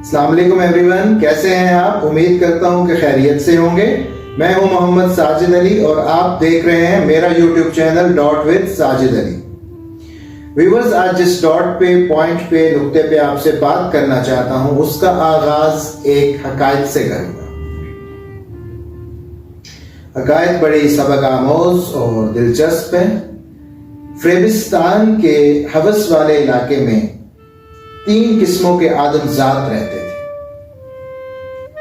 السلام علیکم every one, کیسے ہیں آپ؟ امید کرتا ہوں کہ خیریت سے ہوں گے۔ میں ہوں محمد ساجد علی اور آپ دیکھ رہے ہیں میرا YouTube channel dot with Sajid Ali. Viewers, آج جس ڈاٹ پہ، پوائنٹ پہ، نقطے پہ آپ سے بات کرنا چاہتا ہوں اس کا آغاز ایک حقائق سے کروں گا۔ حقائق بڑی سبق آموز اور دلچسپ ہیں۔ فریبستان کے حوث والے علاقے میں 3 قسموں کے آدم ذات رہتے تھے۔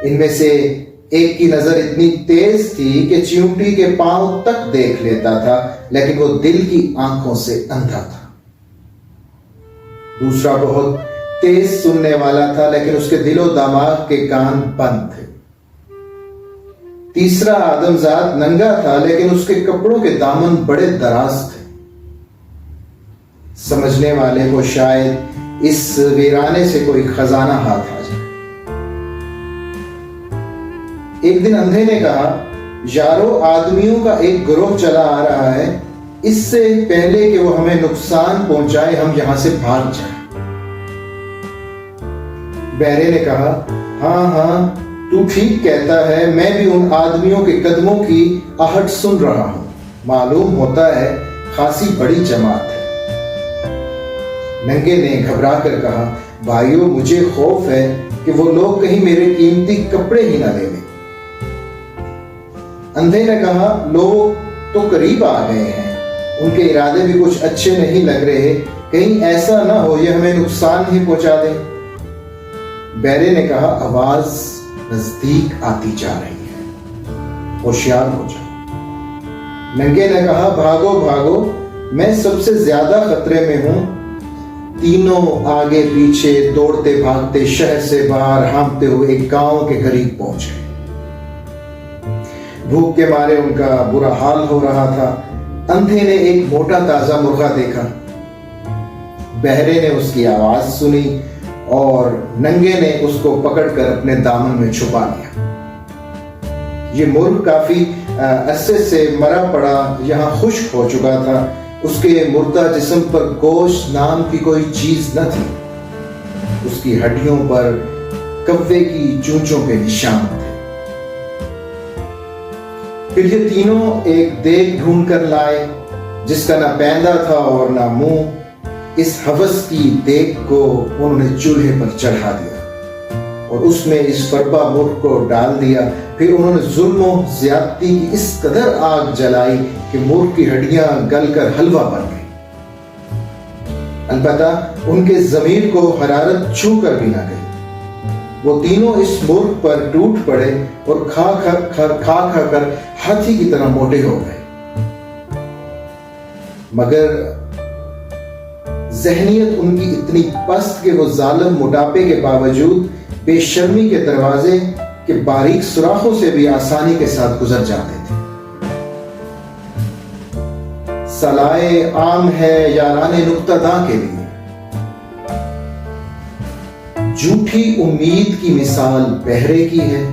ان میں سے ایک کی نظر اتنی تیز تھی کہ چیونٹی کے پاؤں تک دیکھ لیتا تھا، لیکن وہ دل کی آنکھوں سے اندھا تھا۔ دوسرا بہت تیز سننے والا تھا، لیکن اس کے دل و دماغ کے کان بند تھے۔ تیسرا آدم ذات ننگا تھا، لیکن اس کے کپڑوں کے دامن بڑے دراز تھے۔ سمجھنے والے کو شاید اس ویرانے سے کوئی خزانہ ہاتھ آ جائے۔ ایک دن اندھے نے کہا، یارو، آدمیوں کا ایک گروہ چلا آ رہا ہے، اس سے پہلے کہ وہ ہمیں نقصان پہنچائے ہم یہاں سے بھاگ جائیں۔ بہرے نے کہا، ہاں تو ٹھیک کہتا ہے، میں بھی ان آدمیوں کے قدموں کی آہٹ سن رہا ہوں، معلوم ہوتا ہے خاصی بڑی جماعت ہے۔ ننگے نے گھبرا کر کہا، بھائیو، مجھے خوف ہے کہ وہ لوگ کہیں میرے قیمتی کپڑے ہی نہ لے لیں۔ اندھے نے کہا، لوگ تو قریب آ گئے ہیں، ان کے ارادے بھی کچھ اچھے نہیں لگ رہے، کہیں ایسا نہ ہو یہ ہمیں نقصان ہی پہنچا دیں۔ بہرے نے کہا، آواز نزدیک آتی جا رہی ہے، ہوشیار ہو جاؤ۔ ننگے نے کہا، بھاگو بھاگو، میں سب سے زیادہ خطرے میں ہوں۔ تینوں آگے پیچھے دوڑتے بھاگتے شہر سے باہر ہانپتے ہوئے ایک گاؤں کے قریب پہنچ گئے۔ بھوک کے مارے ان کا برا حال ہو رہا تھا۔ اندھے نے ایک موٹا تازہ مرغا دیکھا، بہرے نے اس کی آواز سنی اور ننگے نے اس کو پکڑ کر اپنے دامن میں چھپا لیا۔ یہ مرغ کافی عرصے سے مرا پڑا یہاں خشک ہو چکا تھا۔ اس کے مردہ جسم پر گوشت نام کی کوئی چیز نہ تھی۔ اس کی ہڈیوں پر کوے کی چونچوں کے نشان تھے۔ پھر یہ تینوں ایک دیگ ڈھونڈ کر لائے جس کا نہ پیندا تھا اور نہ منہ۔ اس حوث کی دیگ کو انہوں نے چولہے پر چڑھا دیا اور اس میں اس فربا مرغ کو ڈال دیا۔ پھر انہوں نے ظلم و زیادتی کی اس قدر آگ جلائی کہ مرغ کی ہڈیاں گل کر حلوہ بن گئی۔ البتہ ان کے ضمیر کو حرارت چھو کر بھی نہ گئی۔ وہ تینوں اس مرغ پر ٹوٹ پڑے اور کھا کھا کر ہاتھی کی طرح موٹے ہو گئے۔ مگر ذہنیت ان کی اتنی پست کہ وہ ظالم موٹاپے کے باوجود بے شرمی کے دروازے کے باریک سوراخوں سے بھی آسانی کے ساتھ گزر جاتے تھے۔ صلاح عام ہے یاران نقطہ داں کے لیے۔ جھوٹی امید کی مثال بہرے کی ہے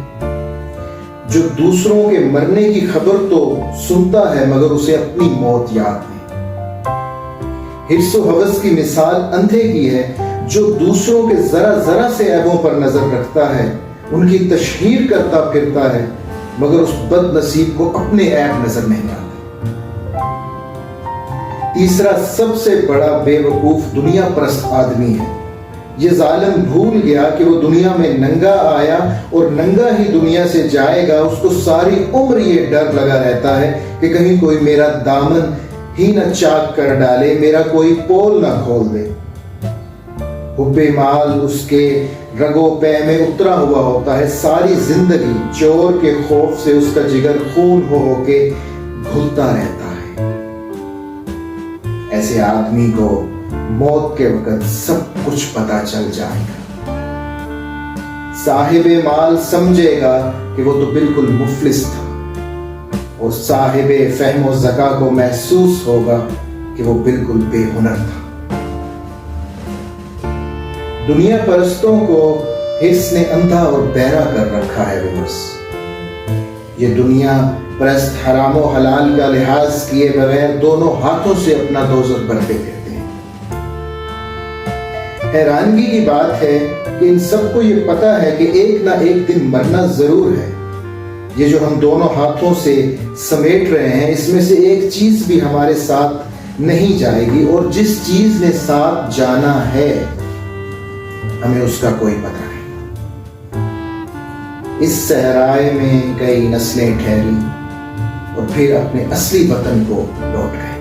جو دوسروں کے مرنے کی خبر تو سنتا ہے مگر اسے اپنی موت یاد نہیں۔ حرص و ہوس کی مثال اندھے کی ہے جو دوسروں کے ذرا ذرا سے عیبوں پر نظر رکھتا ہے، ان کی تشہیر کرتا پھرتا ہے مگر اس بد نصیب کو اپنے عیب نظر نہیں آتے۔ تیسرا سب سے بڑا بے وقوف دنیا پرست آدمی ہے۔ یہ ظالم بھول گیا کہ وہ دنیا میں ننگا آیا اور ننگا ہی دنیا سے جائے گا۔ اس کو ساری عمر یہ ڈر لگا رہتا ہے کہ کہیں کوئی میرا دامن ہی نہ چاک کر ڈالے، میرا کوئی پول نہ کھول دے۔ حب مال اس کے رگو پے میں اترا ہوا ہوتا ہے۔ ساری زندگی چور کے خوف سے اس کا جگر خون ہو کے گھلتا رہتا ہے۔ ایسے آدمی کو موت کے وقت سب کچھ پتا چل جائے گا۔ صاحب مال سمجھے گا کہ وہ تو بالکل مفلس تھا اور صاحب فہم و ذکا کو محسوس ہوگا کہ وہ بالکل بے ہنر تھا۔ دنیا پرستوں کو حرص نے اندھا اور بہرا کر رکھا ہے۔ یہ دنیا پرست حرام و حلال کا لحاظ کیے بغیر دونوں ہاتھوں سے اپنا دوزخ بھرتے پھرتے ہیں۔ حیرانگی کی بات ہے کہ ان سب کو یہ پتا ہے کہ ایک نہ ایک دن مرنا ضرور ہے. یہ جو ہم دونوں ہاتھوں سے سمیٹ رہے ہیں اس میں سے ایک چیز بھی ہمارے ساتھ نہیں جائے گی, اور جس چیز نے ساتھ جانا ہے ہمیں اس کا کوئی پتہ نہیں. اس صحرائے میں کئی نسلیں ٹھہری اور پھر اپنے اصلی وطن کو لوٹ گئے,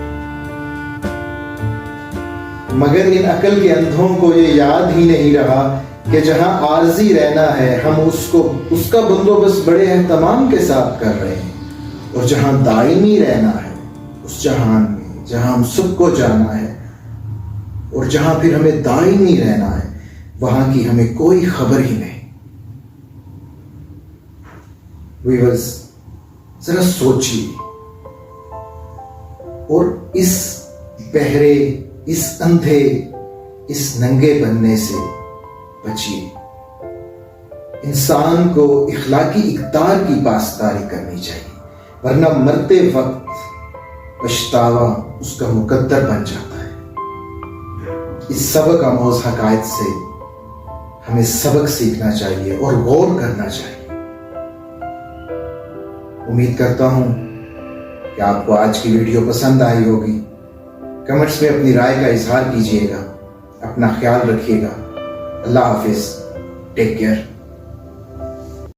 مگر ان عقل کے اندھوں کو یہ یاد ہی نہیں رہا کہ جہاں عارضی رہنا ہے ہم اس کا بندوبست بڑے اہتمام کے ساتھ کر رہے ہیں, اور جہاں دائمی رہنا ہے اس جہان میں جہاں ہم سب کو جانا ہے اور جہاں پھر ہمیں دائمی رہنا ہے وہاں کی ہمیں کوئی خبر ہی نہیں. ویورز, ذرا سوچیے اور اس بہرے, اس اندھے, اس ننگے بننے سے بچیے. انسان کو اخلاقی اقدار کی پاسداری کرنی چاہیے, ورنہ مرتے وقت پچھتاوا اس کا مقدر بن جاتا ہے. اس سبق آموز حقائق سے ہمیں سبق سیکھنا چاہیے اور غور کرنا چاہیے. امید کرتا ہوں کہ آپ کو آج کی ویڈیو پسند آئی ہوگی. کمنٹس میں اپنی رائے کا اظہار کیجیے گا. اپنا خیال رکھیے گا. اللہ حافظ. Take care.